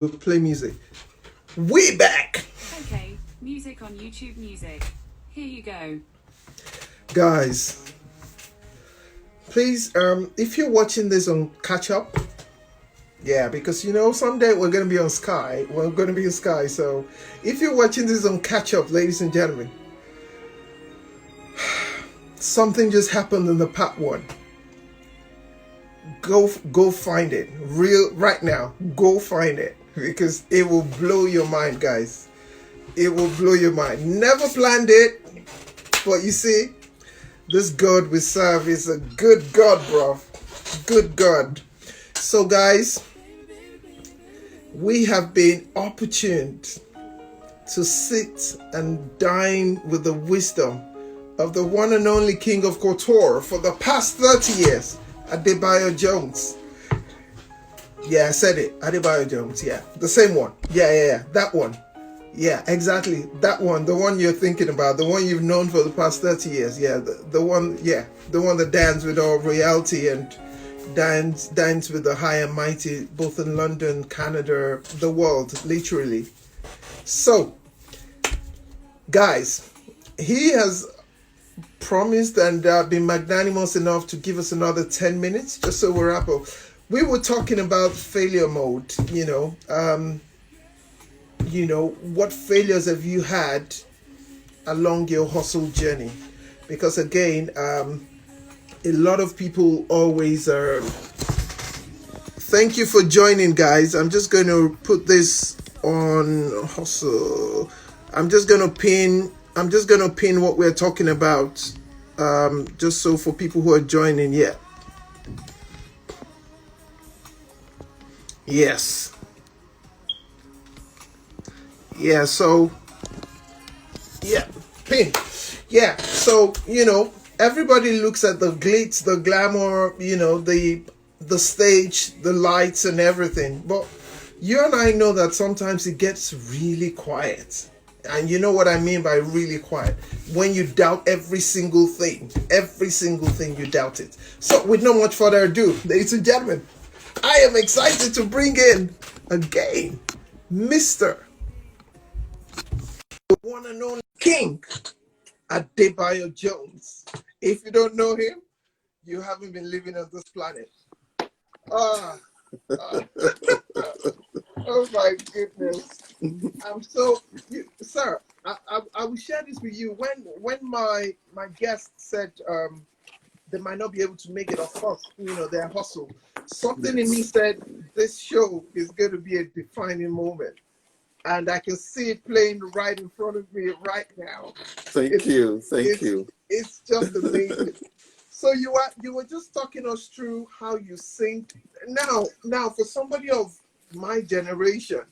We'll play music. We back, Okay, music on YouTube Music. Here you go. guys. Please, if you're watching this on catch up, yeah, because someday we're gonna be on Sky. We're gonna be on Sky. So, if you're watching this on catch up, ladies and gentlemen, something just happened in the part one. Go find it, real right now. Go find it because it will blow your mind, guys. It will blow your mind. Never planned it, but you see, this God we serve is a good God, bro. Good God. So, guys, we have been opportuned to sit and dine with the wisdom of the one and only King of Couture for the past 30 years, Adebayo Jones. Yeah, I said it. Adebayo Jones. Yeah, the same one. Yeah. That one. Yeah, exactly. That one. The one you're thinking about. The one you've known for the past 30 years. Yeah, the one. Yeah, the one that dines with all royalty and dines with the high and mighty, both in London, Canada, the world, literally. So, guys, he has promised and been magnanimous enough to give us another 10 minutes just so we're up. We were talking about failure mode, what failures have you had along your hustle journey? Because again, a lot of people always are. Thank you for joining, guys. I'm just going to put this on hustle. I'm just going to pin what we're talking about, just so for people who are joining. Yes. So yeah, pin. Yeah, so everybody looks at the glitz, the glamour, the stage, the lights and everything. But you and I know that sometimes it gets really quiet. And you know what I mean by really quiet? When you doubt every single thing you doubt it. So with no much further ado, ladies and gentlemen, I am excited to bring in again Mr. one and only King Adebayo Jones. If you don't know him, you haven't been living on this planet. Ah, ah. Oh my goodness! I'm so, sir. I will share this with you. When my guest said they might not be able to make it, of course, their hustle. Something in me said this show is going to be a defining moment, and I can see it playing right in front of me right now. Thank It's you. Thank it's you. it's just amazing. So you were just talking us through how you think. Now for somebody of my generation,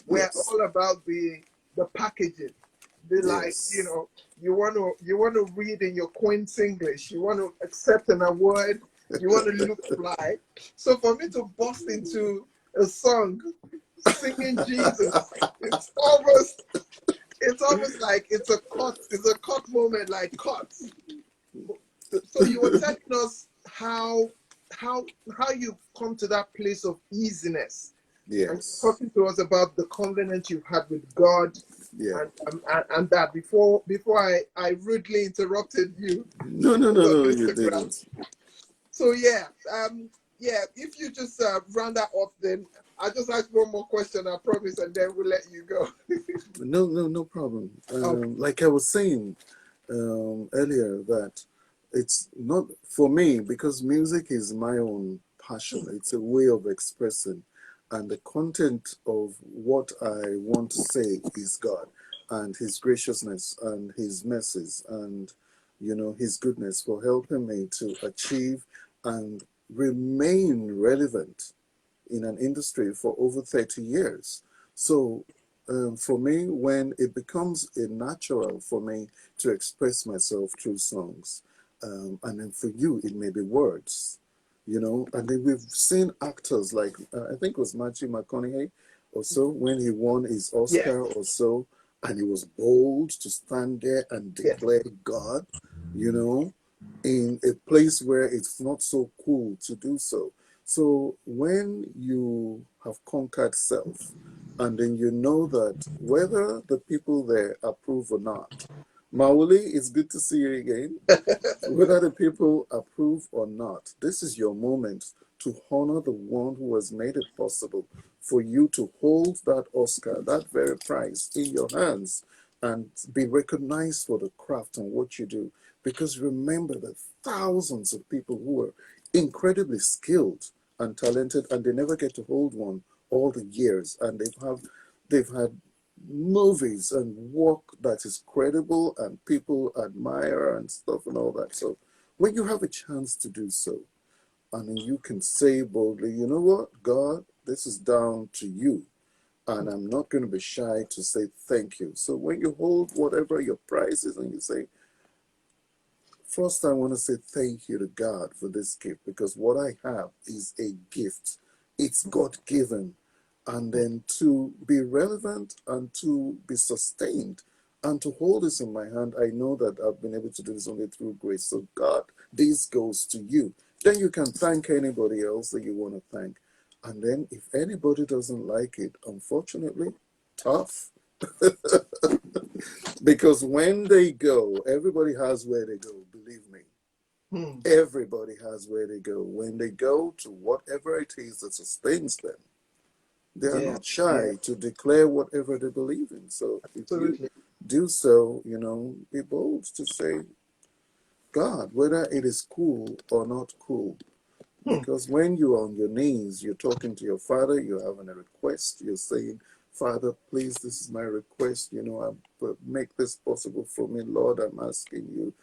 we're Yes. all about the packaging. The, like, Yes. you want to read in your Queen's English. You want to accept an award. You want to look fly. So for me to bust into a song singing Jesus, it's almost like it's a cut moment, like cut. So you were telling us how you come to that place of easiness, and Yes. talking to us about the covenant you've had with God, Yeah. and that before I rudely interrupted you No, no, no, because of no, you Instagram. didn't. So if you just round that off, then I'll just ask one more question, I promise, and then we'll let you go. No, no, no problem. Okay. Like I was saying earlier, that it's not for me because music is my own passion. It's a way of expressing, and the content of what I want to say is God and His graciousness and His mercies and His goodness for helping me to achieve and remain relevant in an industry for over 30 years. So for me, when it becomes a natural for me to express myself through songs, and then for you, it may be words, and then we've seen actors like, I think it was Matthew McConaughey or so, when he won his Yeah. Oscar or so, and he was bold to stand there and Yeah. declare God, you know, in a place where it's not so cool to do so. So when you have conquered self And then you know that whether the people there approve or not, Mauli, it's good to see you again. Whether the people approve or not, this is your moment to honor the one who has made it possible for you to hold that Oscar, that very prize, in your hands and be recognized for the craft and what you do. Because remember that thousands of people who are incredibly skilled and talented, and they never get to hold one all the years, and they've had movies and work that is credible and people admire and stuff and all that. So when you have a chance to do so, and then you can say boldly, you know what, God, this is down to you. And I'm not going to be shy to say thank you. So when you hold whatever your prize is and you say, first, I want to say thank you to God for this gift, because what I have is a gift. It's God given. And then to be relevant and to be sustained and to hold this in my hand, I know that I've been able to do this only through grace. So, God, this goes to you. Then you can thank anybody else that you want to thank. And then if anybody doesn't like it, unfortunately, tough. Because when they go, everybody has where they go, believe me. Hmm. Everybody has where they go. When they go to whatever it is that sustains them, they are Yeah, not yeah, shy to declare whatever they believe in. So if you absolutely. do so, be bold to say, God, whether it is cool or not cool. Hmm. Because when you're on your knees, you're talking to your father, you're having a request, you're saying, Father, please, this is my request, make this possible for me, Lord, I'm asking you,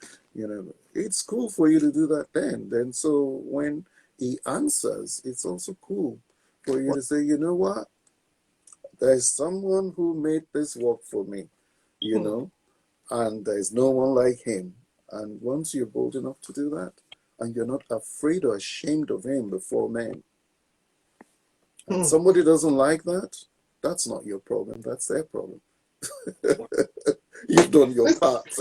it's cool for you to do that then. Then so when he answers, it's also cool for you to say, you know what? There's someone who made this work for me, you Hmm. know, and there's no one like him. And once you're bold enough to do that, and you're not afraid or ashamed of him before men, and Hmm. somebody doesn't like that, that's not your problem, that's their problem. You've done your part.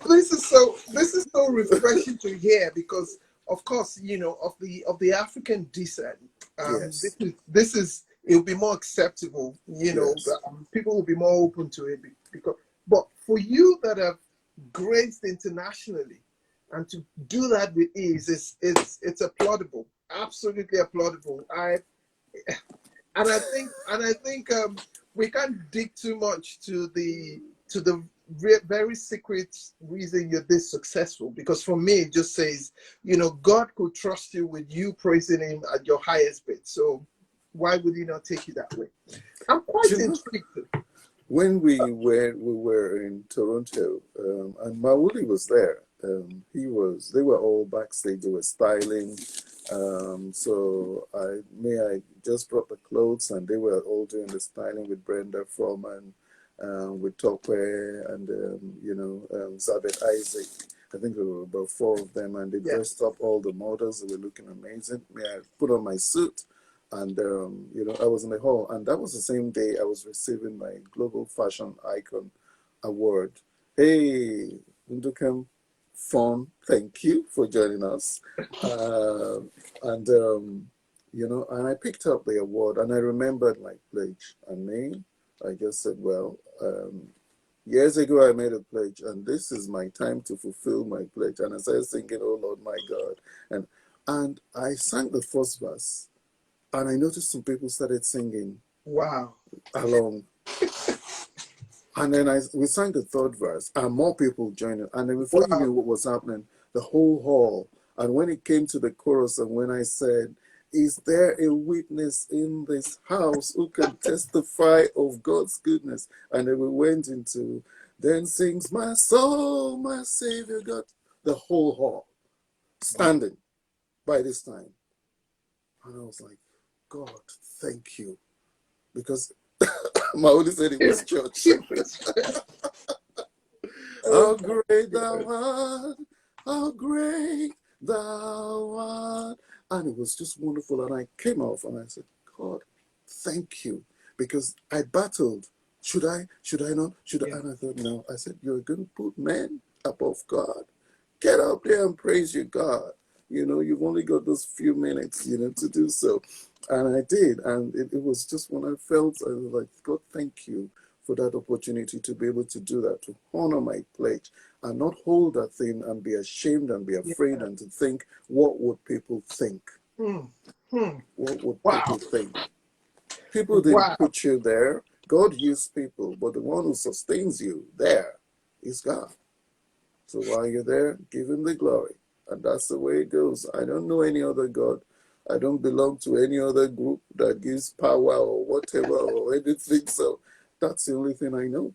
This is so refreshing to hear, because of course, of the African descent. Yes, This is it'll be more acceptable. yes. People will be more open to it, because but for you that have graced internationally and to do that with ease, it's applaudable, absolutely applaudable. I think we can't dig too much to the very secret reason you're this successful, because for me it just says, God could trust you with you praising him at your highest bit. So why would he not take you that way? I'm Do quite you know, intrigued. when we were in Toronto, and Mauli was there. They were all backstage. They were styling. I just brought the clothes, and they were all doing the styling with Brenda Froman, with Tope, and Zabet Isaac. I think there were about four of them, and they Yeah. dressed up all the models. They were looking amazing. I put on my suit, and I was in the hall, and that was the same day I was receiving my Global Fashion Icon award. Hey, Ndukem, Fawn, thank you for joining us. Uh, and I picked up the award, and I remembered my pledge and me. I just said, well, years ago I made a pledge, and this is my time to fulfill my pledge. And I started thinking, oh Lord, my God, and I sang the first verse, and I noticed some people started singing Wow. along. And then we sang the third verse, and more people joined it. And then before you Wow. knew what was happening, the whole hall. And when it came to the chorus, and when I said, is there a witness in this house who can testify of God's goodness? And then we went into, then sings my soul, my Savior God. The whole hall standing by this time. And I was like, God, thank you. Because Maoli said it was church. Oh, How great thou art, how great thou art. And it was just wonderful. And I came off and I said, God, thank you. Because I battled. Should I? Should I not? Should I? yeah. And I thought, no. I said, you're going to put men above God. Get up there and praise your God. you've only got those few minutes, to do so. And I did. And it was just when I was like, God, thank you for that opportunity to be able to do that, to honor my pledge and not hold that thing and be ashamed and be Yeah. afraid and to think, what would people think? Hmm. Hmm. What would people Wow. think? People didn't Wow. put you there. God used people, but the one who sustains you there is God. So while you're there, give him the glory. And that's the way it goes. I don't know any other God. I don't belong to any other group that gives power or whatever or anything. So that's the only thing I know.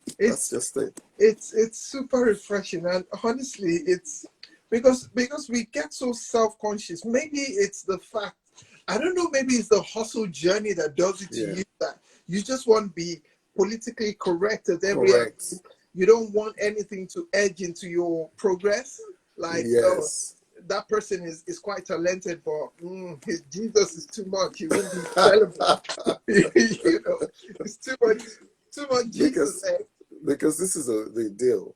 That's It's just it. it's super refreshing, and honestly, it's because we get so self-conscious. Maybe it's the fact, I don't know, maybe it's the hustle journey that does it to Yeah. you, that you just want to be politically correct at every angle. Correct. You don't want anything to edge into your progress. Like, oh, Yes. that person is quite talented, but his Jesus is too much. He won't be sellable. It's too much Jesus. because because this is the deal.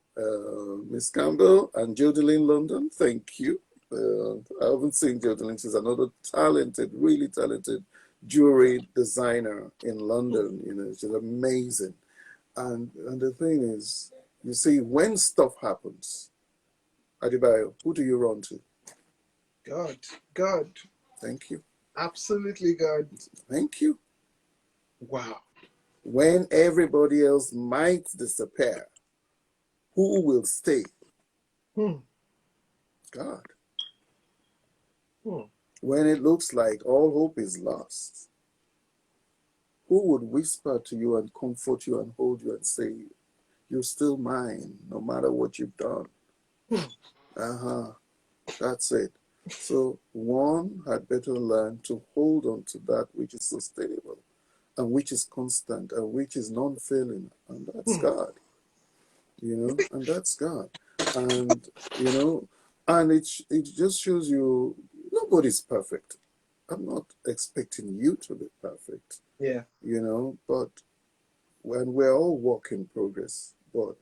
Miss Campbell and Jodeline London, thank you. I haven't seen Jodeline. She's another talented, really talented jewelry designer in London. She's amazing. And the thing is, you see, when stuff happens, Adebayo, who do you run to? God, God, Thank you. absolutely God. Thank you. Wow. When everybody else might disappear, who will stay? Hmm. God. Hmm. When it looks like all hope is lost, who would whisper to you and comfort you and hold you and say, you're still mine, no matter what you've done? Hmm. Uh-huh. That's it. So one had better learn to hold on to that which is sustainable and which is constant and which is non-failing. And that's Hmm. God, and that's God. And, and it just shows you nobody's perfect. I'm not expecting you to be perfect, Yeah. but when we're all work in progress, but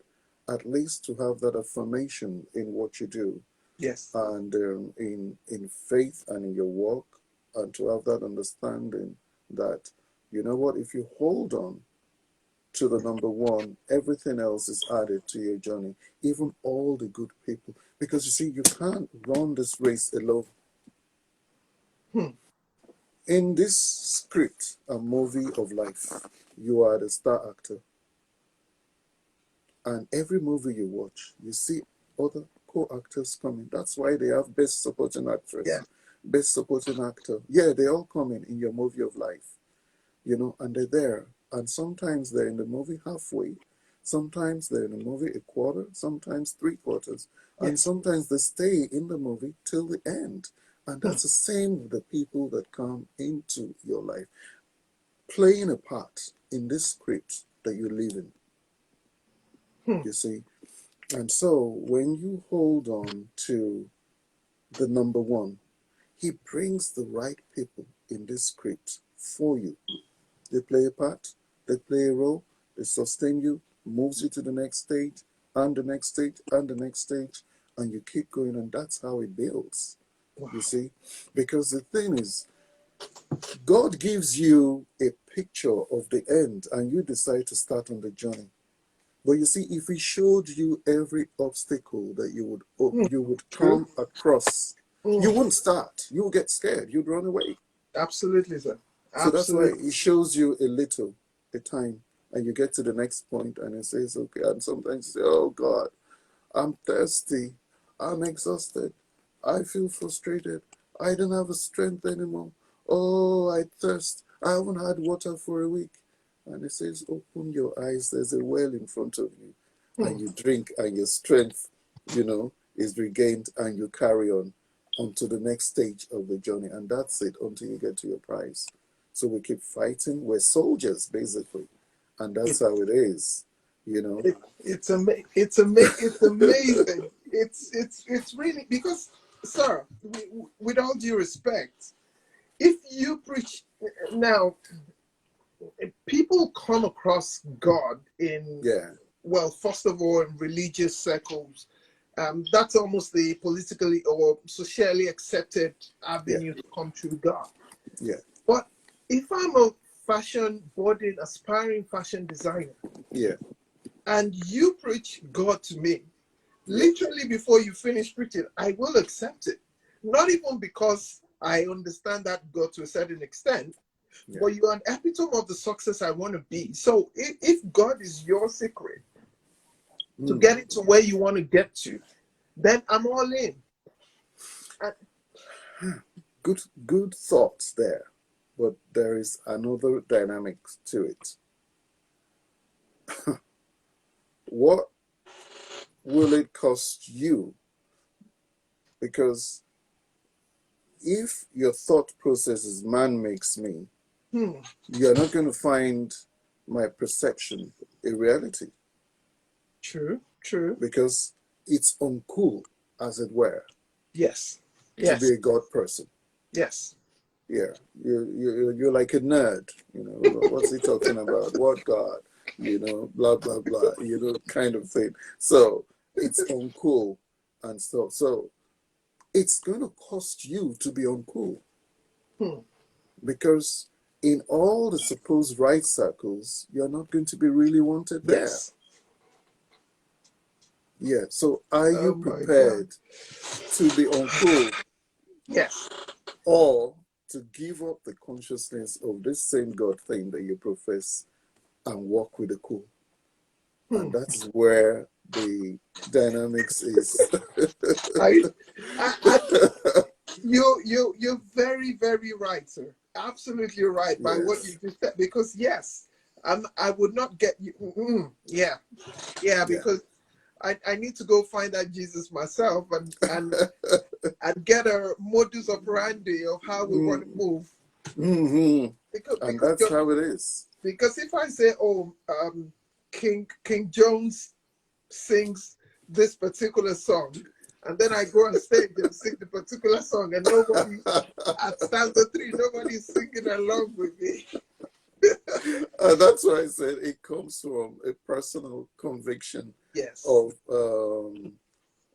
at least to have that affirmation in what you do Yes. and in faith and in your work, and to have that understanding that, you know what, if you hold on to the number one, everything else is added to your journey, even all the good people. Because you see, you can't run this race alone. Hmm. In this script, a movie of life, you are the star actor. And every movie you watch, you see other co-actors coming. That's why they have best supporting Yeah. actress, best supporting actor. Yeah, they all come in your movie of life, and they're there. And sometimes they're in the movie halfway. Sometimes they're in the movie a quarter, sometimes three quarters. And Yes. sometimes they stay in the movie till the end. And Hmm. that's the same with the people that come into your life, playing a part in this script that you live in, Hmm. you see. And so when you hold on to the number one, he brings the right people in this script for you. They play a part, they play a role, they sustain you, moves you to the next stage, and the next stage, and the next stage, and you keep going, and that's how it builds, Wow. you see. Because the thing is, God gives you a picture of the end, and you decide to start on the journey. But you see, if he showed you every obstacle that Hmm. you would True. come across, Hmm. you wouldn't start. You would get scared. You'd run away. Absolutely, sir. So that's why Absolutely. he shows you a little, a time, and you get to the next point, and he says, "Okay." And sometimes you say, "Oh God, I'm thirsty. I'm exhausted. I feel frustrated. I don't have the strength anymore. Oh, I thirst. I haven't had water for a week." And he says, "Open your eyes. There's a well in front of you." Hmm. And you drink, and your strength, is regained, and you carry on to the next stage of the journey. And that's it until you get to your prize. So we keep fighting. We're soldiers, basically. And that's It, how it is. it's amazing. It's really because, sir, with all due respect, if you preach now, people come across God in, Yeah. well, first of all, in religious circles, That's almost the politically or socially accepted Yeah. avenue to come through God. Yeah. But if I'm a fashion budding, aspiring fashion designer, Yeah. and you preach God to me, Yeah. literally before you finish preaching, I will accept it. Not even because I understand that God to a certain extent, Yeah. but you're an epitome of the success I want to be. So if God is your secret to Mm. getting to where you want to get to, then I'm all in. And Good thoughts there, but there is another dynamic to it. What will it cost you? Because if your thought process is man makes me, hmm, you're not going to find my perception a reality, true, true. because it's uncool, as it were, Yes, to be yes, a God person. yes. Yeah, you're like a nerd. What's he talking about? What God? Blah blah blah. Kind of thing. So it's uncool and stuff. So it's going to cost you to be uncool, Hmm. because in all the supposed right circles, you're not going to be really wanted there. Yes. Yeah. So are Oh you my God. prepared to be uncool, Yes. or to give up the consciousness of this same God thing that you profess and walk with the cool? Hmm. And that's where the dynamics is. I, I, you're very, very right, sir. Absolutely right by what you Yes. just said. Because yes, I would not get you. Yeah, yeah. Yeah. Because I need to go find that Jesus myself and get a modus operandi of how we want to move. Mm-hmm. Because And because that's how it is. because if I say, oh, King Jones sings this particular song, and then I go on stage and sing the particular song, and nobody at stanza 3, nobody's singing along with me. And that's why I said it comes from a personal conviction Yes. of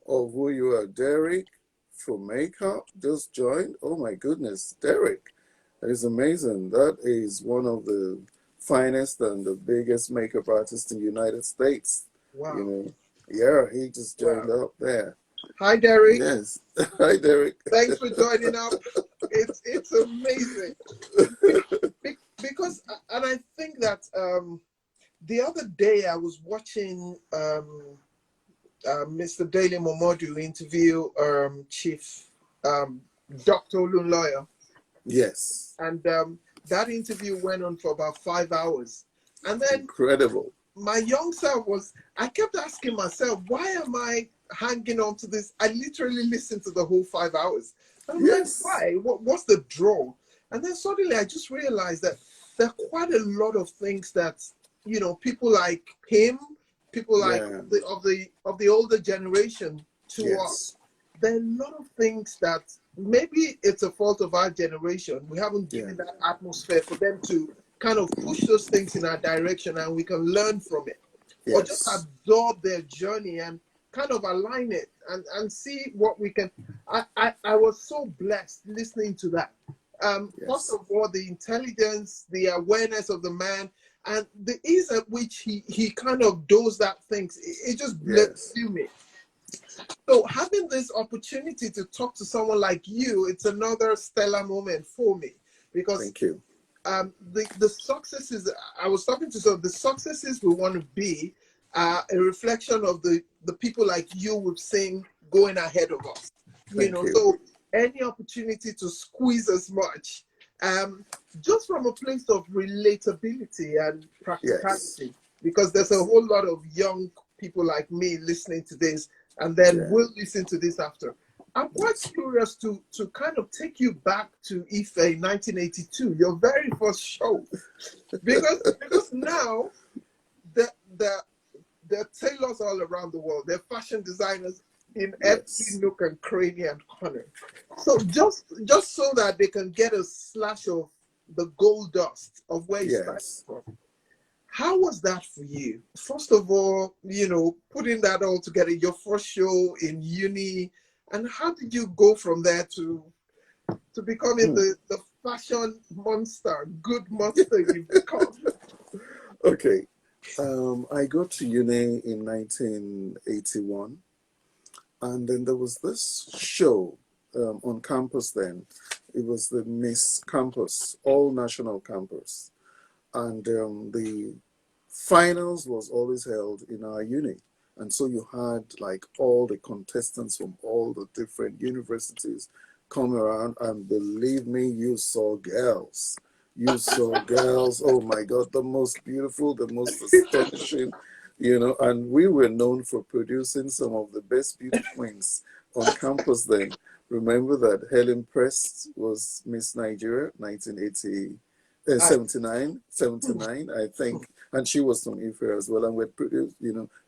who you are. Derek from Makeup just joined. Oh my goodness, Derek. That is amazing. That is one of the finest and the biggest makeup artists in the United States. You Wow. know. Yeah, he just joined Wow. up there. Hi, Derek. Yes. Hi, Derek. Thanks for joining up. It's amazing. Because, and I think that the other day I was watching Mr. Daly Momodu interview Chief Dr. Olunloyo, Yes. and that interview went on for about 5 hours. And then Incredible. my young self I kept asking myself, why am I hanging on to this? I literally listened to the whole 5 hours. And I'm like, Yes. why? What's the draw? And then suddenly I just realized that there are quite a lot of things that, people like him, people like Yeah. of the older generation to Yes. us, there are a lot of things that maybe it's a fault of our generation. We haven't Yeah. given that atmosphere for them to kind of push those things in our direction, and we can learn from it, or just Yes. absorb their journey and kind of align it and see what we can. I was so blessed listening to that. First Yes. of all, the intelligence, the awareness of the man, and the ease at which he kind of does that things, it just Yes. blew me. So having this opportunity to talk to someone like you, it's another stellar moment for me, because Thank you. the successes I was talking to, so the successes we want to be are a reflection of the people like you we've seen going ahead of us. Thank you. So any opportunity to squeeze as much, just from a place of relatability and Yes. practicality, because there's a Yes. whole lot of young people like me listening to this, and then Yeah. we'll listen to this after. I'm quite Yes. curious to kind of take you back to Ife 1982, your very first show, because now the the there are tailors all around the world. There are fashion designers in every Yes. nook and cranny and corner. So just so that they can get a slash of the gold dust of where you started Yes. from. How was that for you? First of all, putting that all together, your first show in uni, and how did you go from there to becoming the fashion monster, good monster you've become? Okay. I got to uni in 1981, and then there was this show on campus then. It was the Miss Campus, all national campus. And the finals was always held in our uni. And so you had like all the contestants from all the different universities come around, and believe me, you saw girls. You saw girls, oh my God, the most beautiful, the most astonishing, and we were known for producing some of the best beauty queens on campus then. Remember that Helen Prest was Miss Nigeria, 1980, I, 79, I think. And she was from Ife as well. And we produced,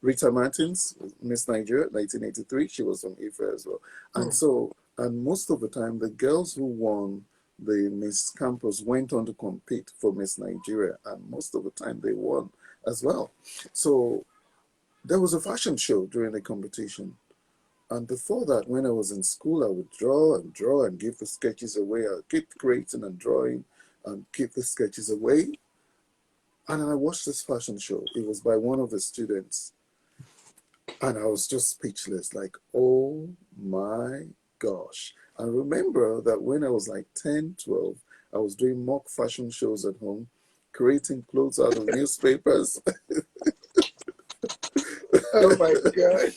Rita Martins, Miss Nigeria, 1983. She was from Ife as well. And so, and most of the time, the girls who won the Miss Campus went on to compete for Miss Nigeria. And most of the time, they won as well. So there was a fashion show during the competition. And before that, when I was in school, I would draw and give the sketches away. I'd keep creating and drawing and keep the sketches away. And I watched this fashion show. It was by one of the students. And I was just speechless, like, oh my gosh. I remember that when I was like 10, 12, I was doing mock fashion shows at home, creating clothes out of newspapers. oh my God.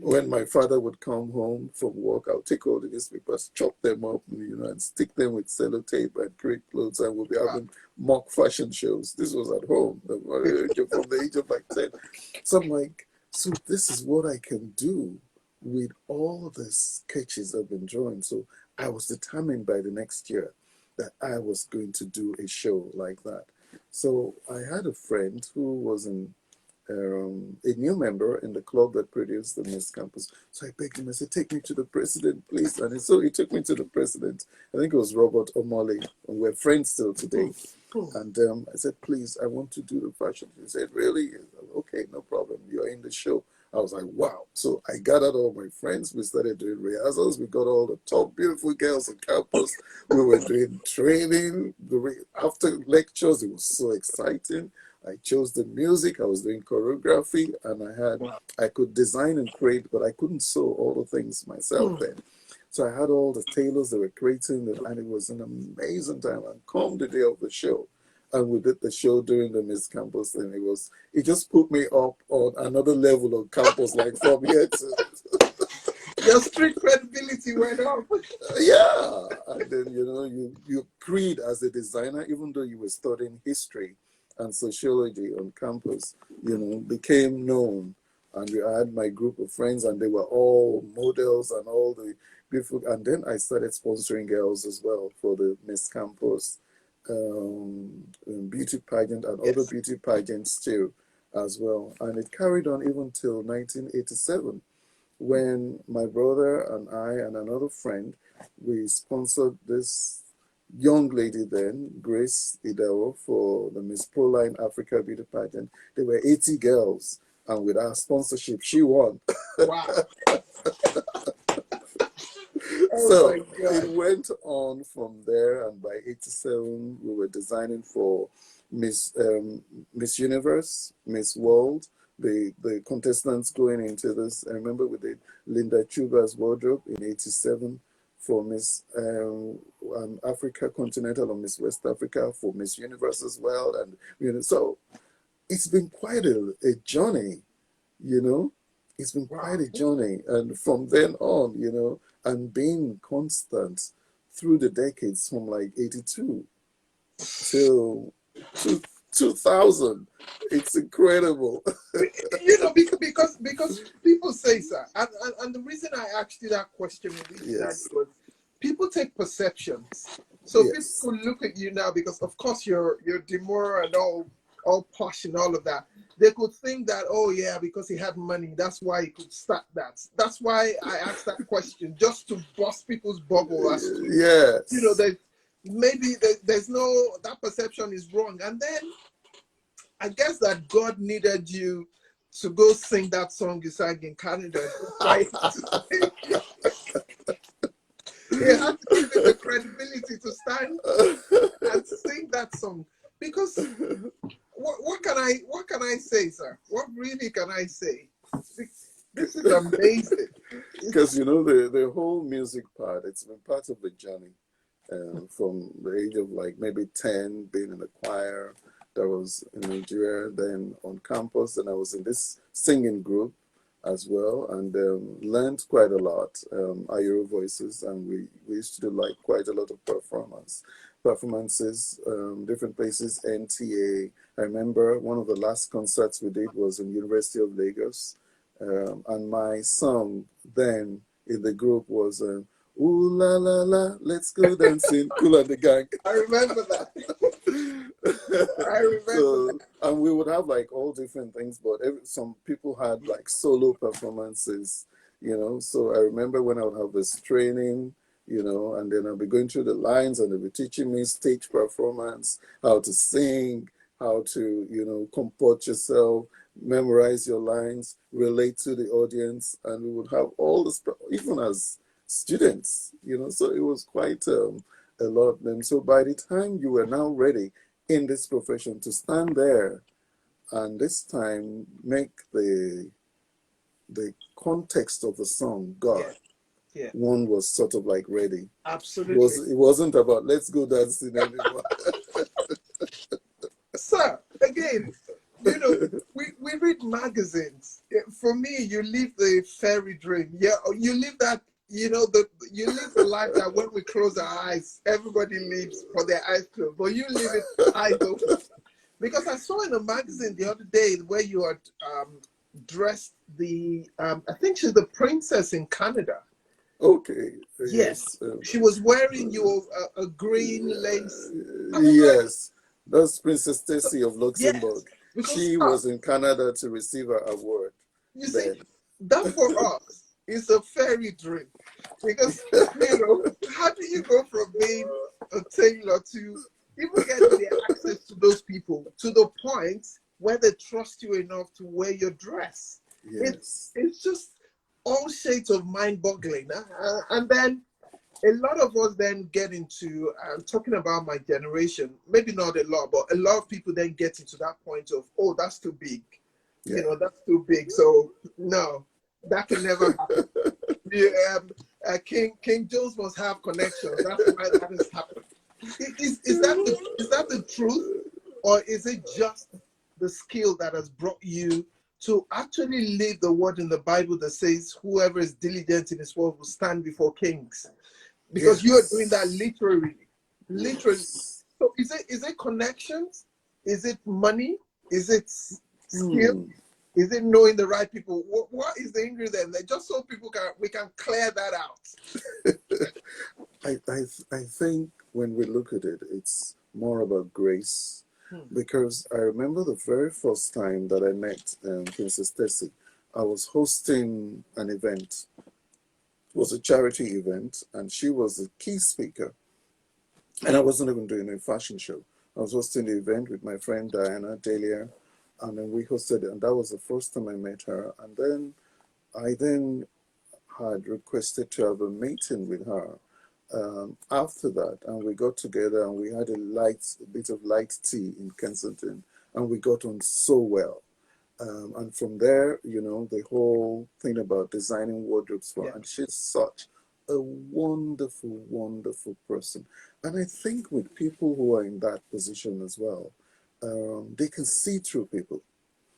When my father would come home from work, I would take all the newspapers, chop them up, and stick them with sellotape and create clothes, and we'll be having mock fashion shows. This was at home from the age of like 10. So I'm like, so this is what I can do with all the sketches I've been drawing. So I was determined by the next year that I was going to do a show like that. So I had a friend who was a new member in the club that produced the Miss Campus. So I begged him, I said, take me to the president, please. And so he took me to the president. I think it was Robert O'Malley, and we're friends still today. And I said, please, I want to do the fashion. He said, really? Okay, no problem. You're in the show. I was like, wow. So I gathered all my friends. We started doing rehearsals. We got all the top beautiful girls on campus. We were doing training. After lectures, it was so exciting. I chose the music. I was doing choreography, and I could design and create, but I couldn't sew all the things myself then. So I had all the tailors that were creating them, and it was an amazing time. And come the day of the show, and we did the show during the Miss Campus, and it just put me up on another level on campus, like from here to Your street credibility went up. yeah. And then you creed as a designer, even though you were studying history and sociology on campus, became known. And I had my group of friends, and they were all models and all the beautiful. And then I started sponsoring girls as well for the Miss Campus beauty pageant and other beauty pageants too, as well. And it carried on even till 1987, when my brother and I and another friend, we sponsored this young lady then, Grace Idaho, for the Miss Proline Africa Beauty Pageant. There were 80 girls, and with our sponsorship, she won. Wow. So it went on from there, and by 87, we were designing for Miss Universe, Miss World, the contestants going into this. I remember we did Linda Chuba's wardrobe in 87 for Miss Africa Continental or Miss West Africa, for Miss Universe as well. And, so it's been quite a journey, It's been quite a journey. And from then on, and being constant through the decades from like 82 till 2000. It's incredible. Because people say, sir, and the reason I asked you that question is because people take perceptions. So people look at you now because, of course, you're demure and all posh and all of that. They could think that, oh yeah, because he had money, that's why he could start that. That's why I asked that question, just to bust people's bubble as to, maybe there's no, that perception is wrong. And then I guess that God needed you to go sing that song you sang in Canada. He had to give you the credibility to stand and sing that song. Because what can I say, sir? What really can I say? This is amazing. Because the whole music part, it's been part of the journey. From the age of like maybe 10, being in a choir that was in Nigeria, then on campus, and I was in this singing group as well, and learned quite a lot, Ayuro voices, and we used to do like quite a lot of performances, different places, NTA. I remember one of the last concerts we did was in University of Lagos, and my song then in the group was "Ooh la la la, let's go dancing, Cool and the Gang." I remember that. I remember So, that. and we would have like all different things, but some people had like solo performances, So I remember when I would have this training, and then I'll be going through the lines and they'll be teaching me stage performance, how to sing, how to, comport yourself, memorize your lines, relate to the audience, and we would have all this, even as students, so it was quite a lot of them. So by the time you were now ready in this profession to stand there and this time make the context of the song God, Yeah, yeah, one was sort of like ready. absolutely. It wasn't about let's go dancing anymore. Sir, again, we read magazines. For me, you live the fairy dream. Yeah, you live that, you live the life that when we close our eyes, everybody lives for their eyes closed. But you live it eyes open. Because I saw in a magazine the other day where you had dressed I think she's the princess in Canada. Okay, Yes. yes. She was wearing a green lace. I was like, Yes, that's Princess Stacy of yes. Luxembourg. Because She was in Canada to receive her award you see, then. that for us is a fairy dream. Because, how do you go from being a tailor to even getting the access to those people to the point where they trust you enough to wear your dress? Yes. It's just all shades of mind-boggling. And then a lot of us then get into talking about my generation, maybe not a lot, but a lot of people then get into that point of, oh, that's too big. Yeah. That's too big. So no, that can never happen. Yeah, King Jones must have connections. That's why that has happened. Is that the truth, or is it just the skill that has brought you to actually live the word in the Bible that says, "Whoever is diligent in His word will stand before kings"? Because you are doing that Yes. literally. Yes. So is it connections? Is it money? Is it skill? Hmm. Is it knowing the right people? What is the ingredient? Just so we can clear that out. I think when we look at it, it's more about grace. Hmm. Because I remember the very first time that I met Princess Tessie, I was hosting an event. It was a charity event, and she was the key speaker. And I wasn't even doing a fashion show. I was hosting the event with my friend Diana Delia, and then we hosted it. And that was the first time I met her. And then I had requested to have a meeting with her after that, and we got together and we had a bit of light tea in Kensington, and we got on so well. And from there, the whole thing about designing wardrobes for, Yeah. and she's such a wonderful, wonderful person. And I think with people who are in that position as well, they can see through people.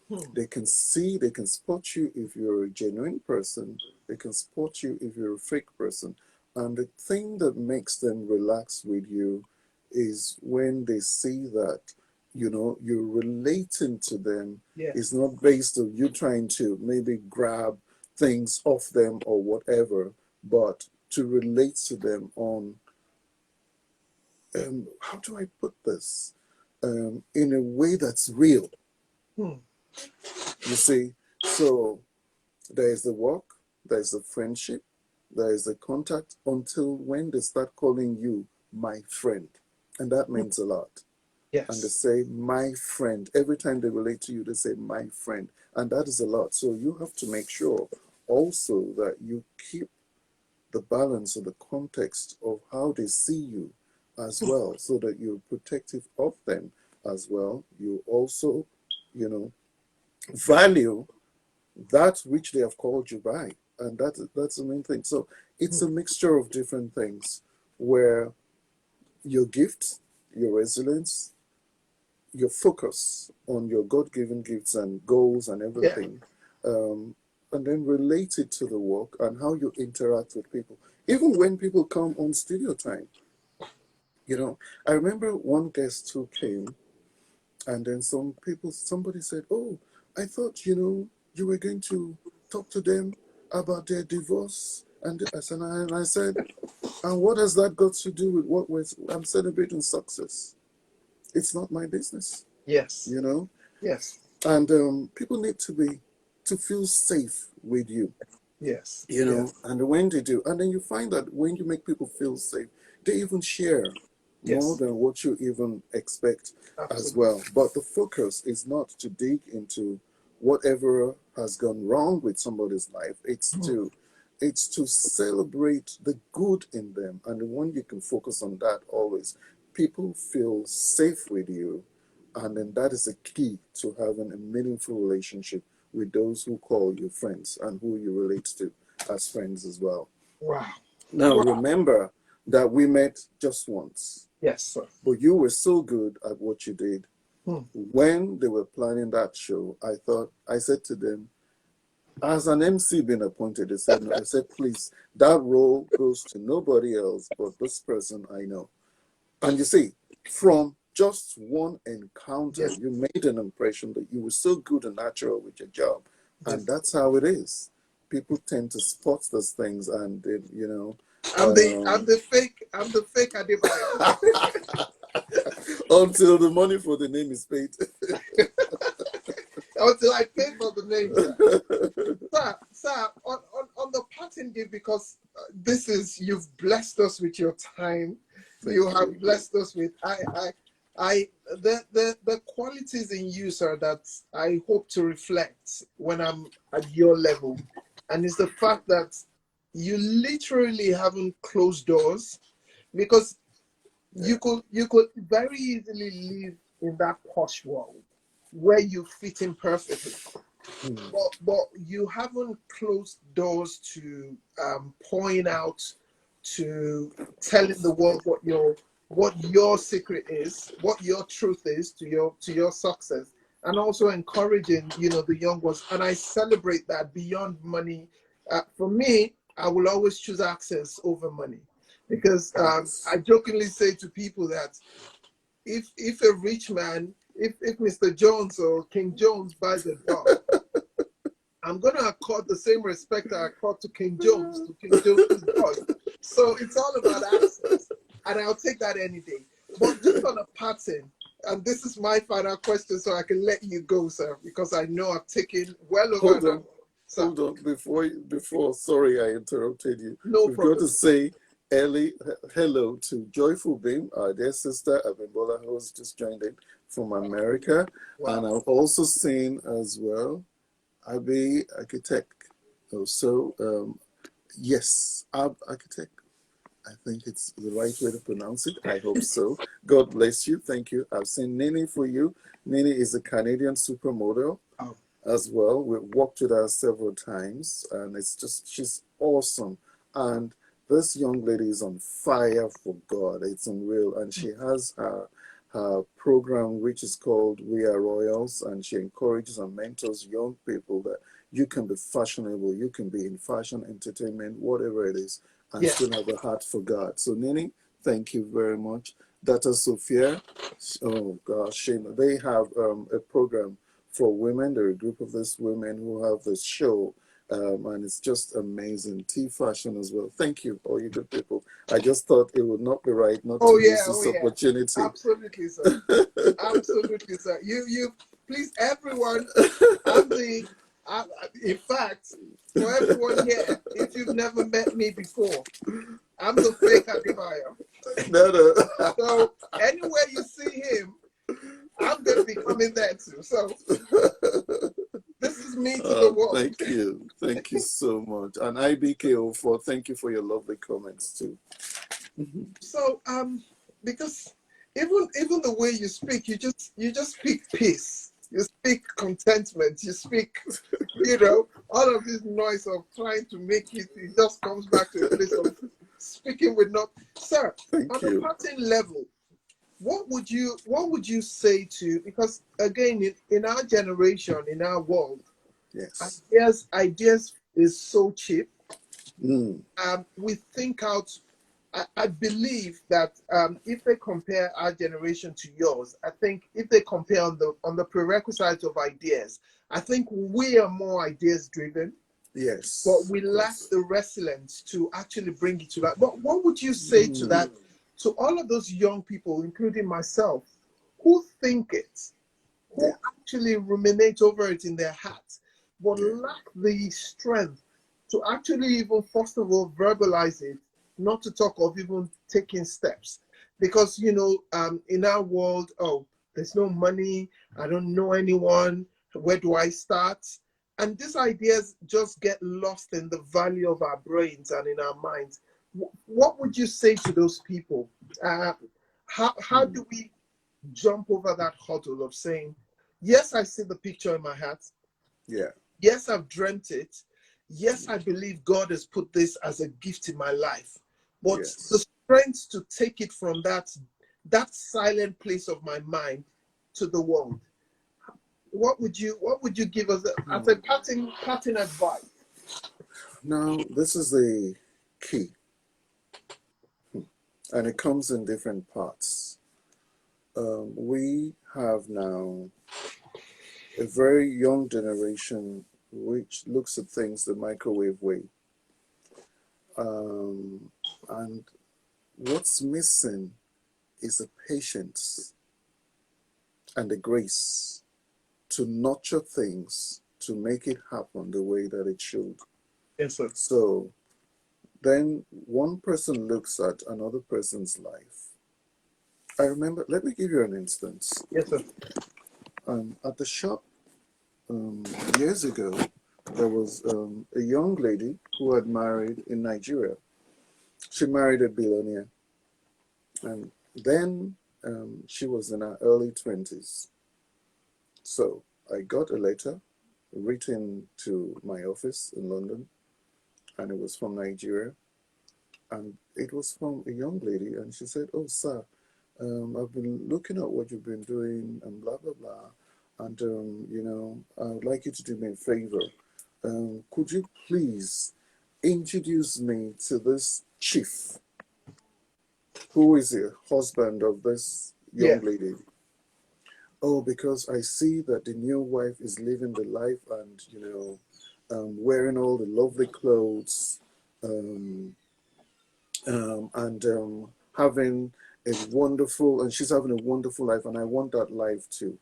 Hmm. They can spot you if you're a genuine person. They can spot you if you're a fake person. And the thing that makes them relax with you is when they see that, you're relating to them. Yeah. It's not based on you trying to maybe grab things off them or whatever, but to relate to them on, how do I put this? In a way that's real, Hmm. you see. So there is the work, there is the friendship, there is the contact until when they start calling you my friend. And that means a lot. and they Yes. say my friend. Every time they relate to you, they say my friend. And that is a lot. So you have to make sure also that you keep the balance or the context of how they see you as well, so that you're protective of them as well. You also, you know, value that which they have called you by. And that's the main thing. So it's a mixture of different things where your gifts, your resilience, your focus on your God-given gifts and goals and Yeah. everything, um, and then relate it to the work and how you interact with people. Even when people come on studio time, I remember one guest who came, and then somebody said, "Oh, I thought you were going to talk to them about their divorce," and I said, "And what has that got to do with I'm celebrating success? It's not my business, Yes. you know." Yes. And people need to feel safe with you, Yes. Yes. and when they do, and then you find that when you make people feel safe, they even share more Yes. than what you even expect as Absolutely. well. But the focus is not to dig into whatever has gone wrong with somebody's life. It's to celebrate the good in them. And when you can focus on that always, people feel safe with you. And then that is the key to having a meaningful relationship with those who call you friends and who you relate to as friends as well. Wow. Now, Wow. remember that we met just once, Yes, sir. but you were so good at what you did. Hmm. When they were planning that show, I said to them, "Has an MC been appointed?" They said, "No." I said, "Please, that role goes to nobody else but this person I know." And you see, from just one encounter, Yes. you made an impression that you were so good and natural with your job. And Yes. that's how it is. People tend to spot those things and I'm the fake. I'm the fake Adebayo. until the money for the name is paid. Until I pay for the name, sir. Sir, on the parting gift, because you've blessed us with your time. You Thank have you. blessed us with the qualities in you, sir, that I hope to reflect when I'm at your level, and it's the fact that you literally haven't closed doors, because Yeah. you could very easily live in that posh world where you fit in perfectly, Mm. but you haven't closed doors to point out, to telling the world what your secret is, what your truth is to your success, and also encouraging the young ones. And I celebrate that beyond money. For me, I will always choose access over money, because Yes. I jokingly say to people that if a rich man, if Mr. Jones or King Jones buys a dog, I'm going to accord the same respect I accord to King Jones, to King Jones's dog. So it's all about access, and I'll take that any day. But just on a pattern, and this is my final question, so I can let you go, sir, because I know I've taken well over Hold an hour. on. Sir, Hold on. Before, sorry I interrupted you. no We've got problem. to say hello to Joyful Beam, our dear sister Abimbola, who has just joined in from America. And Wow. I've also seen as well Abi Architect. Also, yes, Ab Architect. I think it's the right way to pronounce it. I hope so. God bless you. Thank you. I've seen Nini for you. Nini is a Canadian supermodel Wow. as well. We've worked with her several times, and she's awesome. And this young lady is on fire for God. It's unreal. And she has her program, which is called We Are Royals, and she encourages and mentors young people that you can be fashionable, you can be in fashion, entertainment, whatever it is, and Yes. still have a heart for God. So, Nini, thank you very much. Dr. Sophia, oh gosh, they have a program for women. They're a group of these women who have this show, and it's just amazing. Tea fashion as well. Thank you, all you good people. I just thought it would not be right not to Oh yeah. use Oh this yeah. opportunity. Absolutely, sir. Absolutely, sir. You please, everyone. I'm the. In fact, for everyone here, if you've never met me before, I'm the fake Adebayo. No, no. So anywhere you see him, I'm going to be coming there too. So this is me to the world. Thank you. Thank you so much. And IBKO4, thank you for your lovely comments too. So because even the way you speak, you just speak peace. You speak contentment. You speak, all of this noise of trying to make it just comes back to a place of speaking with not. Sir, Thank on you. a pattern level, what would you say to, because again in our generation, in our world, Yes. ideas is so cheap. Mm. We think out. I believe that if they compare our generation to yours, I think if they compare on the prerequisites of ideas, I think we are more ideas driven, but Yes. we lack Yes. the resilience to actually bring it to that. But what would you say to Mm. that, to all of those young people, including myself, who think it, who Yeah. actually ruminate over it in their hearts, but Yeah. lack the strength to actually even, first of all, verbalize it, not to talk of even taking steps. Because, in our world, oh, there's no money, I don't know anyone, where do I start? And these ideas just get lost in the valley of our brains and in our minds. What would you say to those people? How do we jump over that hurdle of saying, yes, I see the picture in my heart. Yeah. Yes, I've dreamt it. Yes, I believe God has put this as a gift in my life. But the Yes. strength to take it from that silent place of my mind to the world. What would you give us as a parting advice? Now, this is the key, and it comes in different parts. We have now a very young generation which looks at things the microwave way. And what's missing is the patience and the grace to nurture things to make it happen the way that it should. Yes, sir. So then one person looks at another person's life. I remember, let me give you an instance. Yes, sir. At the shop years ago, there was a young lady who had married in Nigeria. She married a billionaire. And then she was in her early 20s. So I got a letter written to my office in London, and it was from Nigeria. And it was from a young lady, and she said, "Oh, sir, I've been looking at what you've been doing, and blah, blah, blah. And, I would like you to do me a favor. Could you please introduce me to this chief, who is the husband of this young Yes. lady?" Oh, because I see that the new wife is living the life and, wearing all the lovely clothes, um, and having and she's having a wonderful life, and I want that life too.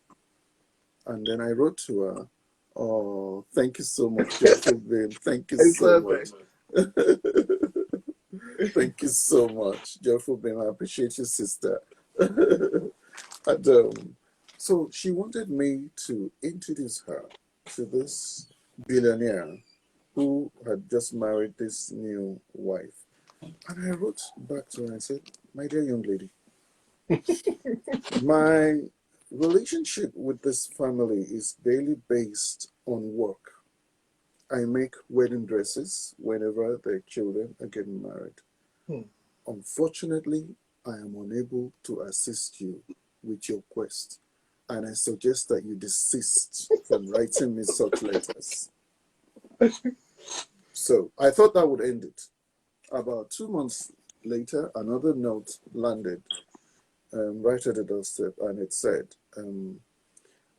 And then I wrote to her, "Oh, thank you so much, Jeffrey Babe. Thank you It's so perfect. much." Thank you so much, Jeffrey Babe. I appreciate you, sister. And so she wanted me to introduce her to this billionaire who had just married this new wife. And I wrote back to her and said, "My dear young lady, my relationship with this family is daily based on work. I make wedding dresses whenever their children are getting married. Hmm. Unfortunately, I am unable to assist you with your quest, and I suggest that you desist from writing me such letters." So I thought that would end it. About 2 months later, another note landed right at the doorstep, and it said,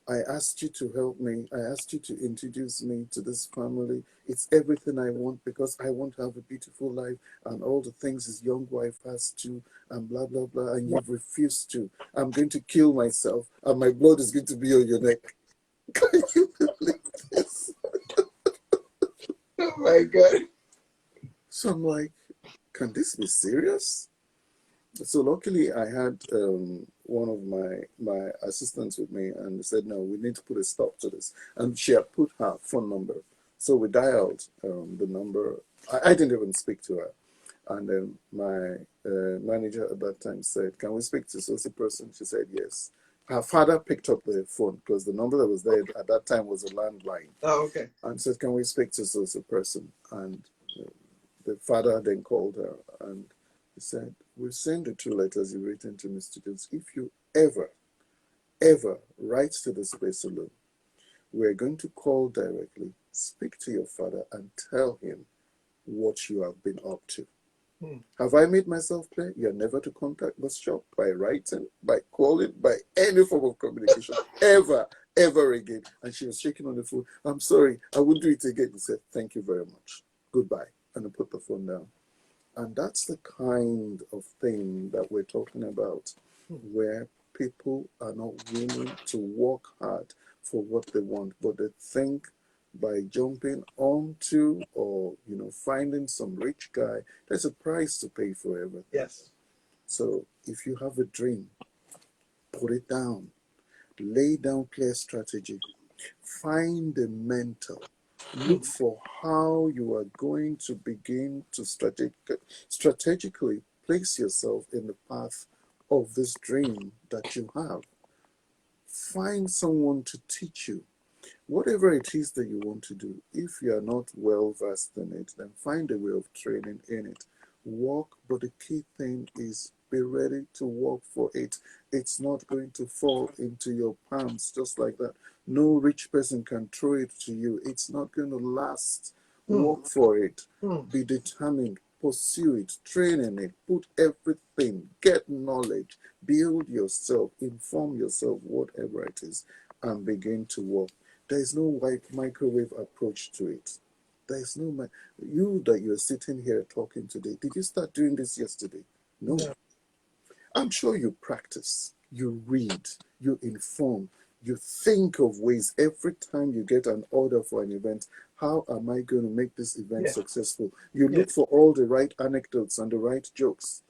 "I asked you to help me. I asked you to introduce me to this family. It's everything I want because I want to have a beautiful life and all the things his young wife has to, and blah, blah, blah. And you've refused to. I'm going to kill myself, and my blood is going to be on your neck." Can you believe this? Oh my God. So I'm like, can this be serious? So luckily, I had one of my assistants with me and said, no, we need to put a stop to this. And she had put her phone number. So we dialed the number. I didn't even speak to her. And then my manager at that time said, can we speak to such a person? She said, yes. Her father picked up the phone because the number that was there at that time was a landline. Oh, okay. And said, can we speak to such a person? And the father then called her and he said, we've sent the 2 letters you've written to Mr. Jones. If you ever write to this place alone, we're going to call directly, speak to your father and tell him what you have been up to. Have I made myself clear? You're never to contact the shop by writing, by calling, by any form of communication, ever again. And she was shaking on the phone. I'm sorry, I won't do it again. He said, thank you very much. Goodbye. And I put the phone down. And that's the kind of thing that we're talking about, where people are not willing to work hard for what they want, but they think by jumping onto or finding some rich guy, there's a price to pay for everything. Yes. So if you have a dream, put it down, lay down clear strategy, find a mentor, look for how you are going to begin to strategically place yourself in the path of this dream that you have. Find someone to teach you. Whatever it is that you want to do, if you are not well versed in it, then find a way of training in it. Work, but the key thing is be ready to work for it. It's not going to fall into your palms just like that. No rich person can throw it to you. It's not going to last. Work for it. Be determined. Pursue it. Train in it. Put everything. Get knowledge. Build yourself. Inform yourself, whatever it is, and begin to work. There is no white microwave approach to it. There is no you that you're sitting here talking today. Did you start doing this yesterday? No. I'm sure you practice, you read, you inform, you think of ways every time you get an order for an event. How am I going to make this event successful? You look for all the right anecdotes and the right jokes,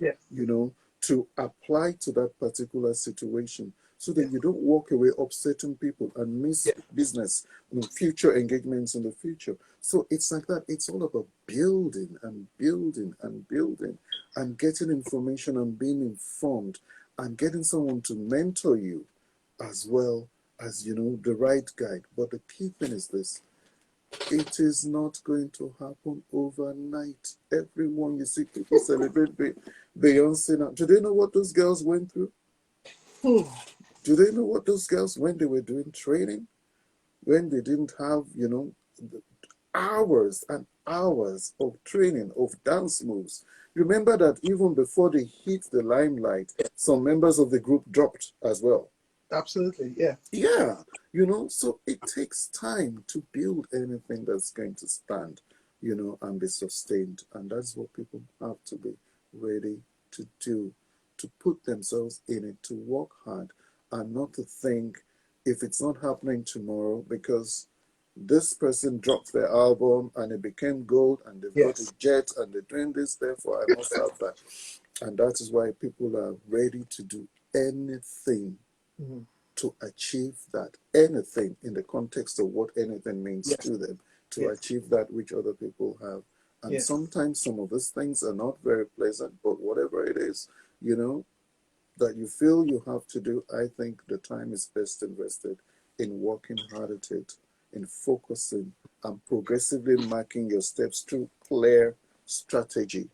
to apply to that particular situation, so that you don't walk away upsetting people and miss business, future engagements in the future. So it's like that. It's all about building and building and building and getting information and being informed and getting someone to mentor you as well as, the right guide. But the key thing is this. It is not going to happen overnight. Everyone you see people celebrate Beyonce now. Do they know what those girls went through? Do they know what those girls, when they were doing training, when they didn't have, hours and hours of training, of dance moves? Remember that even before they hit the limelight, some members of the group dropped as well. Absolutely, yeah. Yeah, so it takes time to build anything that's going to stand, and be sustained. And that's what people have to be ready to do, to put themselves in it, to work hard, and not to think if it's not happening tomorrow because this person dropped their album and it became gold and they've got a jet and they're doing this, therefore I must have that. And that is why people are ready to do anything to achieve that, anything in the context of what anything means to them, to achieve that which other people have. And sometimes some of these things are not very pleasant, but whatever it is, that you feel you have to do, I think the time is best invested in working hard at it, in focusing and progressively marking your steps through clear strategy,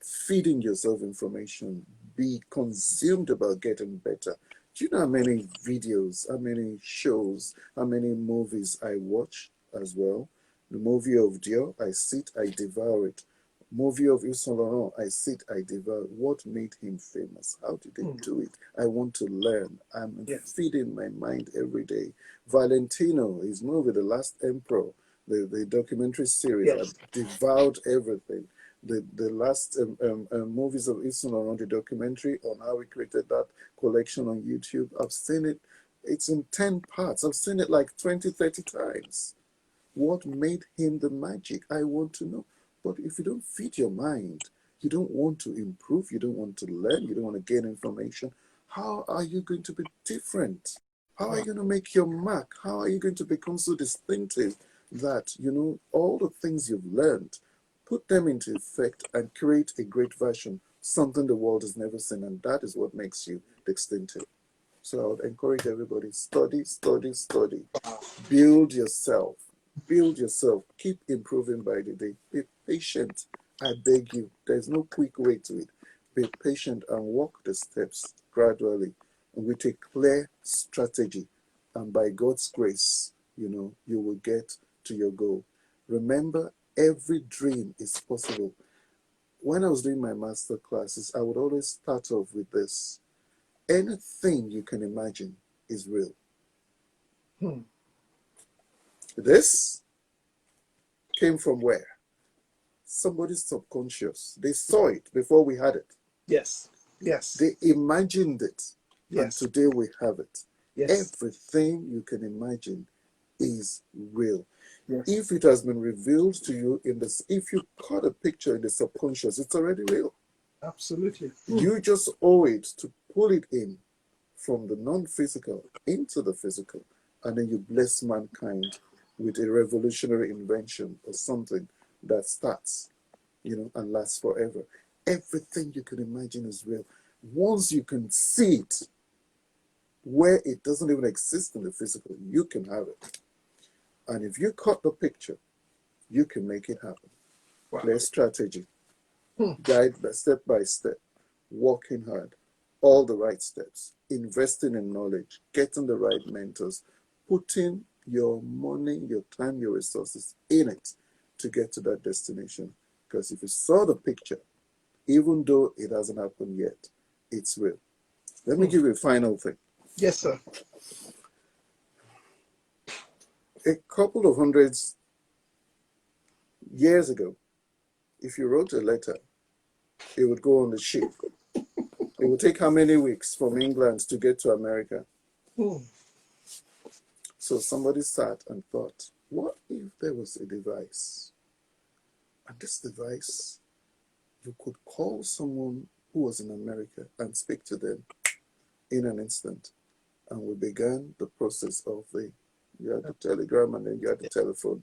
feeding yourself information, be consumed about getting better. Do you know how many videos, how many shows, how many movies I watch as well? The movie of Dior, I sit, I devour it. Movie of Yves Saint Laurent, I sit, I devour. What made him famous? How did they do it? I want to learn. I'm feeding my mind every day. Valentino, his movie, The Last Emperor, the documentary series, I've devoured everything. The last movies of Yves Saint Laurent, the documentary on how he created that collection on YouTube, I've seen it. It's in 10 parts. I've seen it like 20, 30 times. What made him the magic? I want to know. But if you don't feed your mind, you don't want to improve, you don't want to learn, you don't want to gain information, How are you going to be different? How are you going to make your mark? How are you going to become so distinctive that, you know, all the things you've learned, put them into effect and create a great version, something the world has never seen, and that is what makes you distinctive. So I would encourage everybody, study, study, study. Build yourself. Build yourself. Keep improving by the day. Be patient. I beg you. There's no quick way to it. Be patient and walk the steps gradually and with a clear strategy. And by God's grace, you know, you will get to your goal. Remember, every dream is possible. When I was doing my master classes, I would always start off with this. Anything you can imagine is real. This came from where? Somebody's subconscious. They saw it before we had it. Yes. Yes. They imagined it. And Yes. today we have it. Yes. Everything you can imagine is real. Yes. If it has been revealed to you in this, if you caught a picture in the subconscious, it's already real. Absolutely. You just owe it to pull it in from the non-physical into the physical, and then you bless mankind with a revolutionary invention or something that starts, you know, and lasts forever. Everything you can imagine is real. Once you can see it where it doesn't even exist in the physical, you can have it. And if you cut the picture, you can make it happen. Wow. Clear strategy, guide by step, working hard, all the right steps, investing in knowledge, getting the right mentors, putting your money, your time, your resources in it to get to that destination. Because if you saw the picture, even though it hasn't happened yet, it's real. Let me give you a final thing. Yes, sir. A couple of hundreds years ago, if you wrote a letter, it would go on the ship. It would take how many weeks from England to get to America? So somebody sat and thought, what if there was a device? And this device, you could call someone who was in America and speak to them in an instant. And we began the process of you had the telegram and then you had the telephone.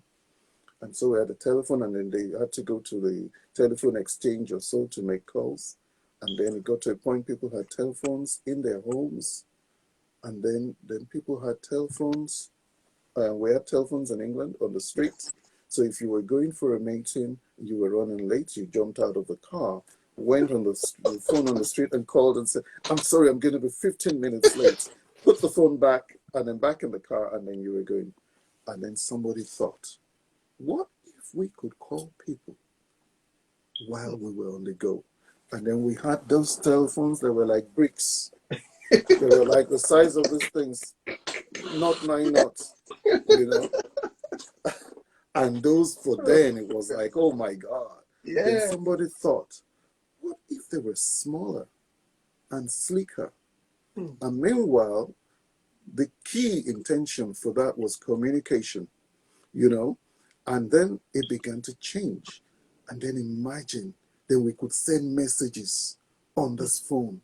And so we had the telephone and then they had to go to the telephone exchange or so to make calls. And then it got to a point people had telephones in their homes. And then people had telephones. We had telephones in England on the street. So if you were going for a meeting, you were running late, you jumped out of the car, went on the phone on the street and called and said, I'm sorry, I'm going to be 15 minutes late. Put the phone back and then back in the car and then you were going. And then somebody thought, what if we could call people while we were on the go? And then we had those telephones that were like bricks. They were like the size of these things, not 9 knots, you know. And those, for then, it was like, oh my God. Yeah. Then somebody thought, what if they were smaller and sleeker? And meanwhile, the key intention for that was communication, you know. And then it began to change. And then imagine, then we could send messages on this phone.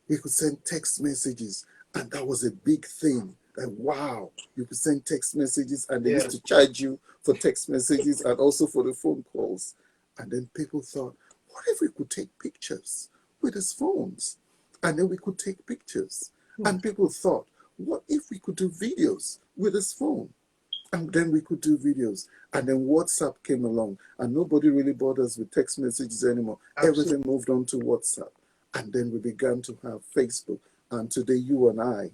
We could send text messages. And that was a big thing. Like, wow, you could send text messages and they used to charge you for text messages and also for the phone calls. And then people thought, what if we could take pictures with his phones? And then we could take pictures. And people thought, what if we could do videos with his phone? And then we could do videos. And then WhatsApp came along and nobody really bothers with text messages anymore. Absolutely. Everything moved on to WhatsApp. And then we began to have Facebook. And today you and I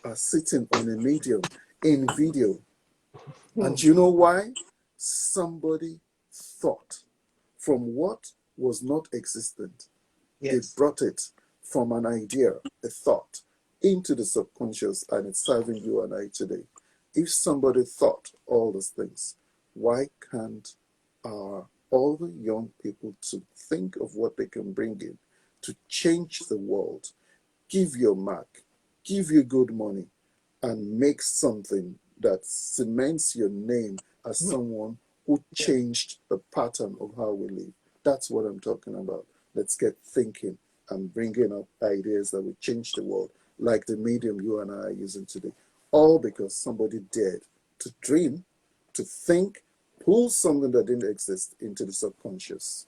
are sitting on a medium in video. And you know why? Somebody thought from what was not existent. They brought it from an idea, a thought, into the subconscious, and it's serving you and I today. If somebody thought all these things, why can't all the young people to think of what they can bring in to change the world, give your mark, give you good money, and make something that cements your name as someone who changed the pattern of how we live? That's what I'm talking about. Let's get thinking and bringing up ideas that will change the world, like the medium you and I are using today. All because somebody dared to dream, to think, pull something that didn't exist into the subconscious.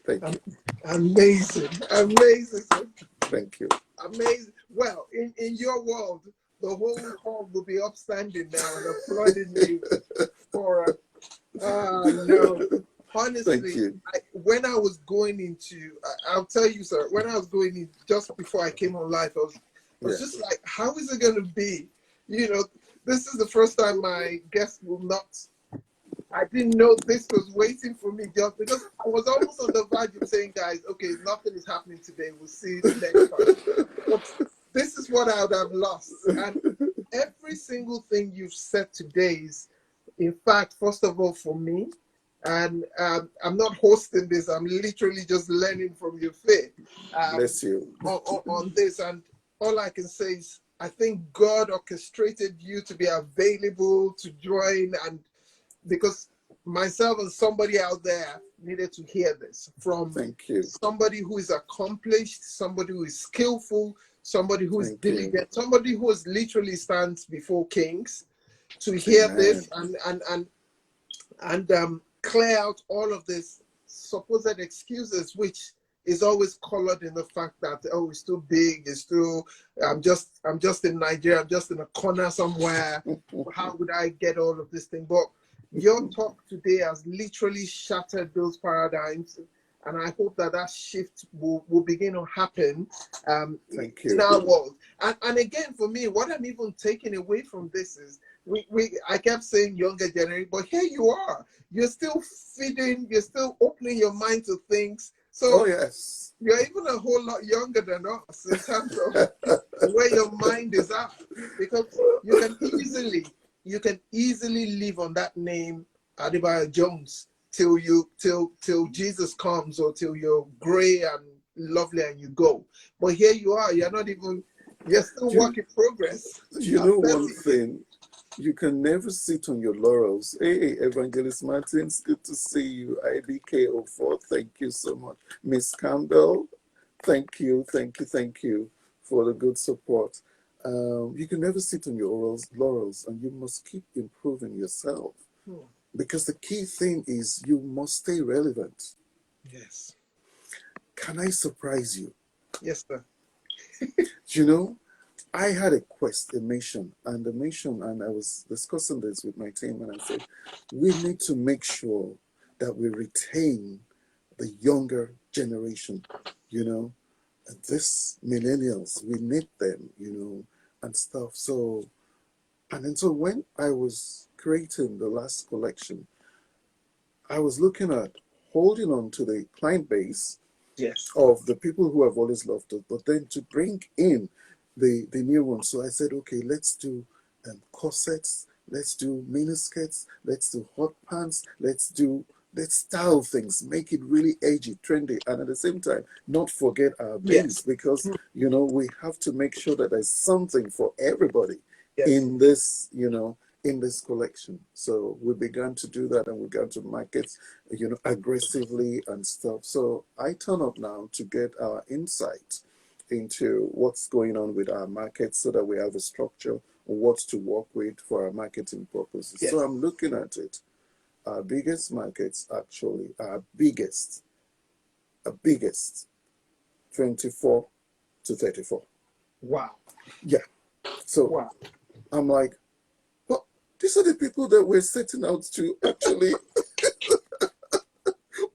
Thank you. Amazing. Amazing, sir. Thank you. Amazing. Well, in your world, the whole hall will be upstanding now and applauding you for no. Thank Honestly, you. when I was going into, I'll tell you, sir, when I was going in just before I came on live, I was Yeah. just like, how is it going to be? You know, this is the first time my guest will not. I didn't know this was waiting for me just because I was almost on the verge of saying, guys, okay, nothing is happening today. We'll see the next time. But this is what I would have lost. And every single thing you've said today is, in fact, first of all, for me, and I'm not hosting this, I'm literally just learning from your faith Bless you. on this. And all I can say is, I think God orchestrated you to be available to join, and because myself and somebody out there needed to hear this from Thank you. somebody who is accomplished, somebody who is skillful, somebody who is Thank you. diligent, somebody who is literally stands before kings, to hear Amen. this and clear out all of this supposed excuses, which is always colored in the fact that, oh, it's too big, it's too, I'm just in Nigeria, I'm just in a corner somewhere. How would I get all of this thing? But your talk today has literally shattered those paradigms, and I hope that that shift will begin to happen Thank in you. our world. And again, for me, what I'm even taking away from this is, I kept saying younger generation, but here you are. You're still feeding, you're still opening your mind to things. So Oh, yes. you're even a whole lot younger than us in terms of where your mind is at. Because you can easily live on that name, Adebayo Jones, till Jesus comes, or till you're gray and lovely and you go. But here you are, you're still work in progress. You I'm know telling one you. thing, you can never sit on your laurels. Hey, Evangelist Martins, good to see you. IDK04, thank you so much. Miss Campbell, thank you for the good support. You can never sit on your laurels, and you must keep improving yourself. Because the key thing is you must stay relevant. Yes. Can I surprise you? Yes, sir. You know, I had a mission, and I was discussing this with my team, and I said, we need to make sure that we retain the younger generation, you know, this millennials, we need them, you know, and stuff. So, and then so when I was creating the last collection, I was looking at holding on to the client base Yes. of the people who have always loved it, but then to bring in the new ones. So I said, okay, let's do corsets, let's do miniskirts, let's do hot pants, let's style things, make it really edgy, trendy, and at the same time, not forget our base, Yes. because you know we have to make sure that there's something for everybody Yes. in this, you know, in this collection. So we began to do that, and we began to market, you know, aggressively and stuff. So I turn up now to get our insight into what's going on with our market, so that we have a structure of what to work with for our marketing purposes. Yes. So I'm looking at it. Our biggest markets, actually, our biggest 24 to 34. Wow. Yeah. So Wow. I'm like, well, these are the people that we're setting out to actually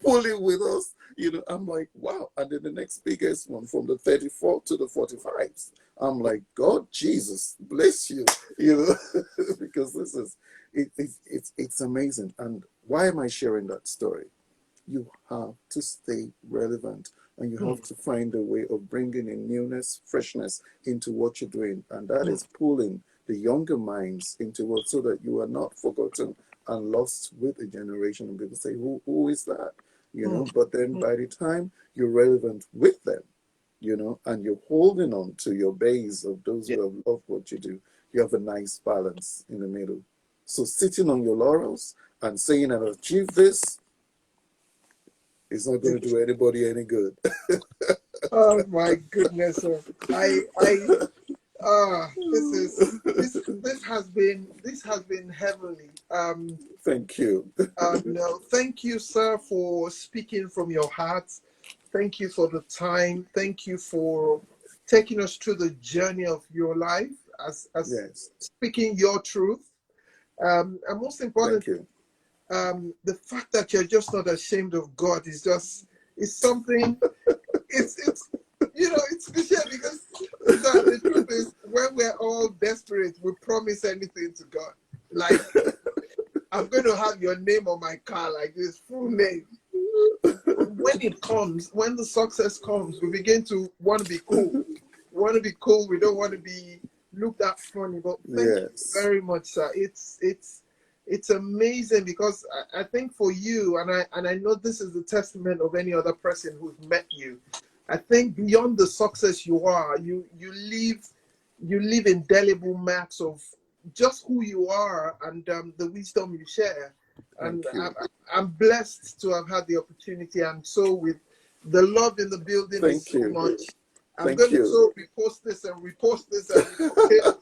pulling with us. You know, I'm like, wow. And then the next biggest one, from the 34 to the 45s. I'm like, God, Jesus, bless you, you know, because this is, it's amazing. And why am I sharing that story? You have to stay relevant, and you have to find a way of bringing in newness, freshness into what you're doing. And that is pulling the younger minds into it, so that you are not forgotten and lost with a generation. And people say, who is that? You know, but then by the time you're relevant with them, you know, and you're holding on to your base of those who have loved what you do, you have a nice balance in the middle. So sitting on your laurels and saying, I've achieved this, it's not going to do anybody any good. Oh my goodness, sir. This has been heavenly. Thank you. No, thank you, sir, for speaking from your heart. Thank you for the time. Thank you for taking us through the journey of your life as Yes. speaking your truth. And most Thank important, you. the fact that you're just not ashamed of God is something. It's it's cliche because the truth is when we're all desperate, we promise anything to God. Like, I'm going to have your name on my car, like this full name. When it comes, when the success comes, we begin to want to be cool. We want to be cool. We don't want to be looked at funny. But thank you Yes. very much, sir. It's amazing because I think for you, and I know this is the testament of any other person who's met you. I think beyond the success you are, you leave indelible marks of just who you are and the wisdom you share. And Thank you. I'm blessed to have had the opportunity. And so, with the love in the building is Thank so you. much. I'm Thank going to you. so repost this and repost this and repost it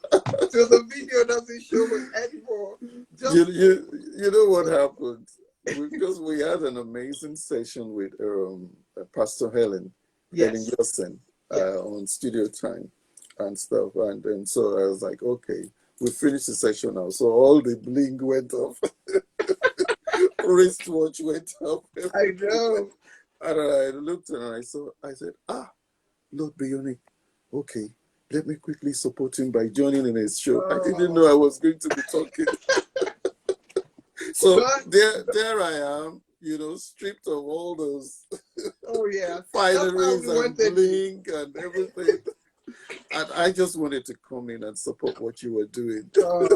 till the video doesn't show it anymore. You, Just you know what happened? Because we had an amazing session with Pastor Helen yes, Yelson yeah. on studio time and stuff. And so I was like, okay, we finished the session now. So all the bling went off, wristwatch went up, I everything. know. And I looked and I said, Lord Bionic, okay, let me quickly support him by joining in his show. I didn't Oh, know I was going to be talking. So God. there I am, stripped of all those Oh, yeah. That's how fineries we and wanted you. bling and everything. And I just wanted to come in and support what you were doing. Uh,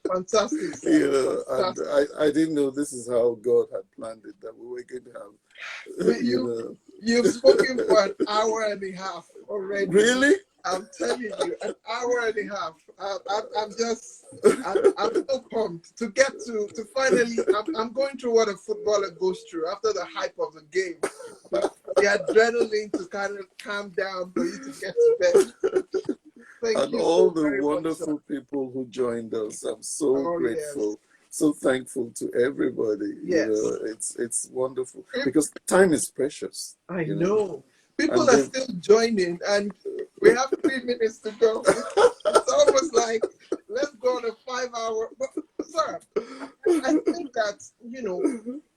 Fantastic, sir. And Fantastic. I didn't know this is how God had planned it, that we were going to have, But you've spoken for an hour and a half already. Really? I'm telling you, an hour and a half. I'm so pumped to get to finally. I'm going through what a footballer goes through after the hype of the game, the adrenaline to kind of calm down for you to get to bed. Thank And you all so the very much, sir. wonderful people who joined us. I'm so Oh yes, grateful, so thankful to everybody. yes. It's wonderful because time is precious, I know. People and are they've still joining, and we have 3 minutes to go. It's almost like let's go on a 5 hour. But, sir, I think that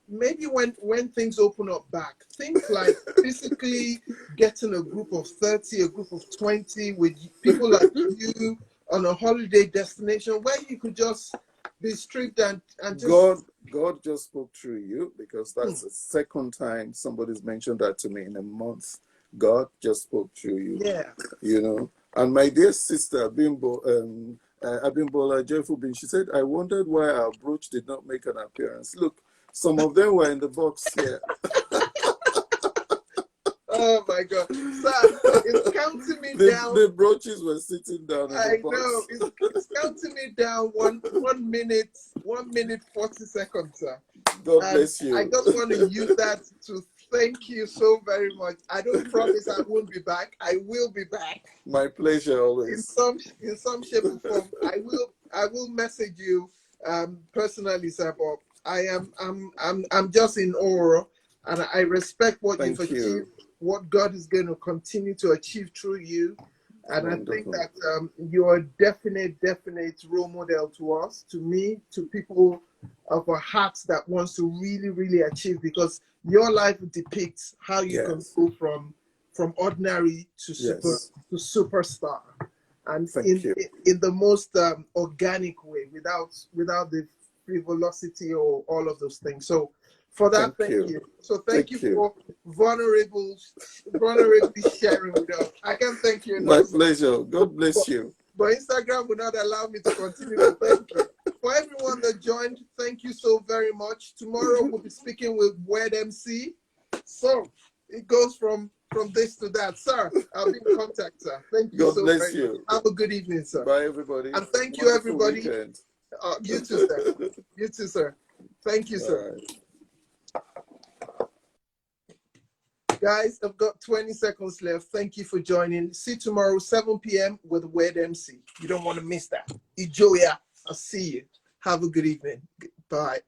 maybe when things open up back, things like physically getting a group of 30, a group of 20 with people like you on a holiday destination where you could just be stripped and God, just God just spoke through you because that's the second time somebody's mentioned that to me in a month. God just spoke through you, yeah. And my dear sister, Abimbola Joyful Being, she said, I wondered why our brooch did not make an appearance. Look, some of them were in the box here. Oh my God, sir, it's counting me down. The brooches were sitting down in the I know box. it's counting me down 1 minute, 1 minute 40 seconds, sir. God And bless I you. just want to use that to thank you so very much. I don't promise I won't be back. I will be back My pleasure in always. some shape or form. I will message you personally, sir. But I'm just in awe, and I respect what you've Thank achieved, you. what God is going to continue to achieve through you. And I think Wonderful. that you're a definite role model to us, to me, to people of a heart that wants to really, really achieve, because your life depicts how you can Yes. go from ordinary to Yes. superstar, and Thank you. in the most organic way, without the frivolosity or all of those things. So for that, Thank thank you. you. So thank you Thank you. for vulnerably sharing with us. I can't thank you My enough, sir. pleasure. God But, bless you. but Instagram will not allow me to continue to thank you. For everyone that joined, thank you so very much. Tomorrow we'll be speaking with Wed MC. So it goes from this to that. Sir, I'll be in contact, sir. Thank you God so bless very much. you. Have a good evening, sir. Bye, everybody. And thank you, Wonderful everybody. weekend. You too, sir. You too, sir. Thank you, All sir. right. Guys, I've got 20 seconds left. Thank you for joining. See you tomorrow, 7 p.m. with Weird MC. You don't want to miss that. Enjoy ya. I'll see you. Have a good evening. Bye.